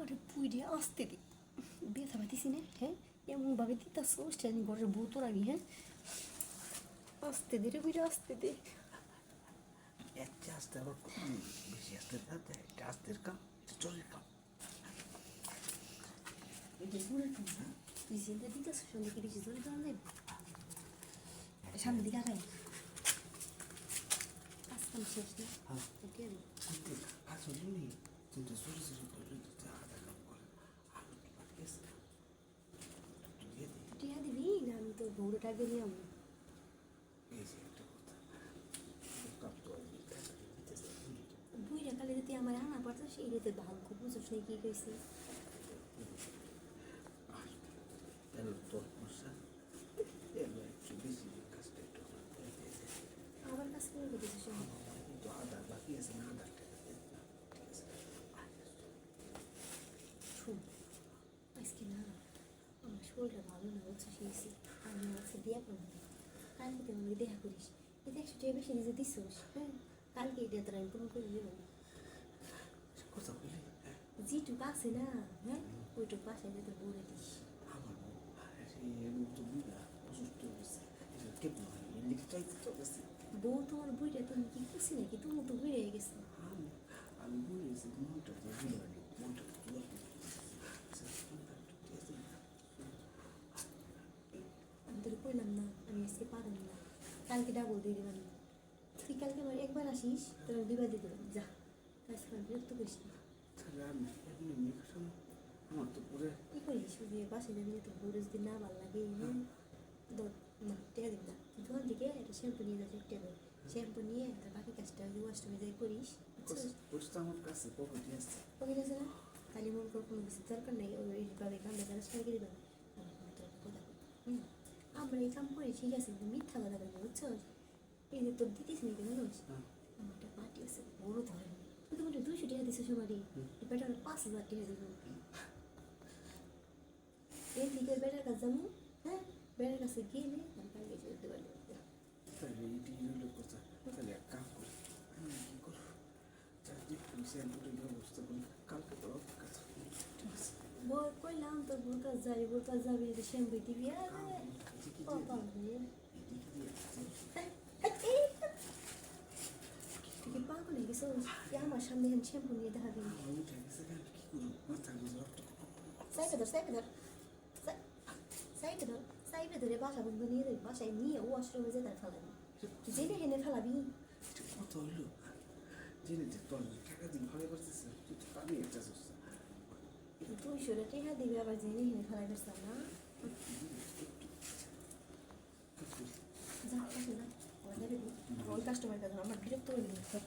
আরে পুইরে আসতে দে, ব্যথা পাইতেছি না, হ্যাঁ? এমনভাবে দিতাস স্ট্যান্ড ঘরের বউ তোর আমি, হ্যাঁ? আসতে দে রে পুইরে, আসতে দে। এত আস্তে আবার বেশি আস্তে থাকতে এটা আস্তের কাম, এটা জলের কাম। এটা জোরের কাম না, তুই যেটা দিতাস সঙ্গে কি বেশি জোরে দেওয়া যাবে? সামনে দিকে আগাই, কাজ কাম শেষ না, ওকে আসলে নেই কিন্তু ছোটো ছোটো করে দিতে আধা কাম করে আলু কি বাকি আছে একটু দিয়ে দিই। টিয়া দিবি না? আমি তো বউরে টাকা নিয়ে আমি এই যে একটা কথা কাপ তো দিতেছে বইরা কালে যদি আমার আনা পড়তো সেই রেতে ভাগ্য বুঝোস না কি কইছে। আর তাহলে তোর মশা এবার একটু বেশি কাজটা একটু আবার কাজ করে দিতেছে সব। কিন্তু আধা বাকি আছে না, আধার টাকা দিয়ে দিলাম, ঠিক আছে। শুন, আজকে না আমার শরীরটা ভালো না, হচ্ছে সেই আমি হচ্ছে বিয়া করবো, কালকে তুই আমাকে দেখা করিস, এটা 100 টাকা বেশি নিজে দিছোস, হ্যাঁ? কালকে এটা তোর আমি পূরণ করে দেবো। কথা বলি যেটুকু আছে না, হ্যাঁ, ওইটুকু বাসায় যে তোর বলে দিস। আমার বউ তো বুড়া অসুস্থ হয়েছে, এটা কেমন হয় লিখে চাইতে তো গেছে। বউ তোমার বইটা তুমি কি করছি নাকি? তুমি তো বুড়ে হয়ে গেছো। আমি বলে গেছি মনটা তো বুড়া নেই, মনটা তো জোয়ার আমি তোর কইলাম না আমি আজকে পারবো না, কালকে ডাবল দিয়ে দেবেন। তুই কালকে আমার একবার আসিস, তোর আমি দুবার দিয়ে দেবেন, যা কাজ করে বিরক্ত করিস না। তাহলে আমি এমনি মেয়ের আমার তো পুরো কী করিস যে বাসায় যাবি তোর বউরে যদি না ভালো লাগে, হ্যাঁ? ধর না টেকা দিবি না, তুই দোকান থেকে একটা শ্যাম্পু নিয়ে যাচ্ছি, একটা দেয় শ্যাম্পু নিয়ে তার বাকি কাজটা ওই ওয়াশরুমে যাই করিস, বুঝছিস? ওটা তো আমার কাছে পকেটে আসছে। ওকে আছে না, তাহলে মন করে কোনো কিছু দরকার নেই, ওই এইভাবে কামড়ে তারা সবাইকে দেবেন। কথা হুম, আমরা এই কাম করি ঠিক আছে, কিন্তু মিথ্যা কথা বলবো, বুঝছো? এই যে তোর দিতিস নাকি মানুষ, আমার একটা পার্টি আছে বড় ধরনের, তুই তো বলে 200 টাকা দিছিস সবারই, এই বেটার 5,000 টাকা দিব। এই দিকে বেটার কাছে যাবো, হ্যাঁ? বেটার কাছে গেলে আমি কালকে যেতে পারবো। তাহলে এইটি হইলো কথা, তাহলে এক কাম করি আমি কী করবো, চারদিক পুলিশে অ্যাম্পুটের ব্যবস্থা করি, কালকে তো অপেক্ষা থাকবো, ঠিক আছে। বই কইলাম তোর বোর কাছে যাবি, বোর কাছে যাবি, শ্যাম্পু দিবি, আরে কপাল রে। তুই কি পাগল হয়ে গেছিস? তুই আমার সামনে এখন শ্যাম্পু নিয়ে দেখাবি? উঠে গেছে কি করবো, মাথা গুলো রক্ত সাইডে ধর, সাইডে ধর, সাইডে ধর, সাইডে ধরে বাসা বন্ধ নিয়ে যাবি, বাসায় নিয়ে ওয়াশরুমে যেয়ে তার ফেলাবি, জেনে হেনে ফেলাবি। এটা কত হইলো জেনে যে তোর টাকা দিন ঘরে করতেছে, তুই তো পাবি একটা সুস্থ 200 টাকা দিবি আবার জেনে হেনে ফেলাই ফেলতাম না। যা, যা, ওই কাস্টমার কাছে আমার বিরক্ত হয়ে গেছে।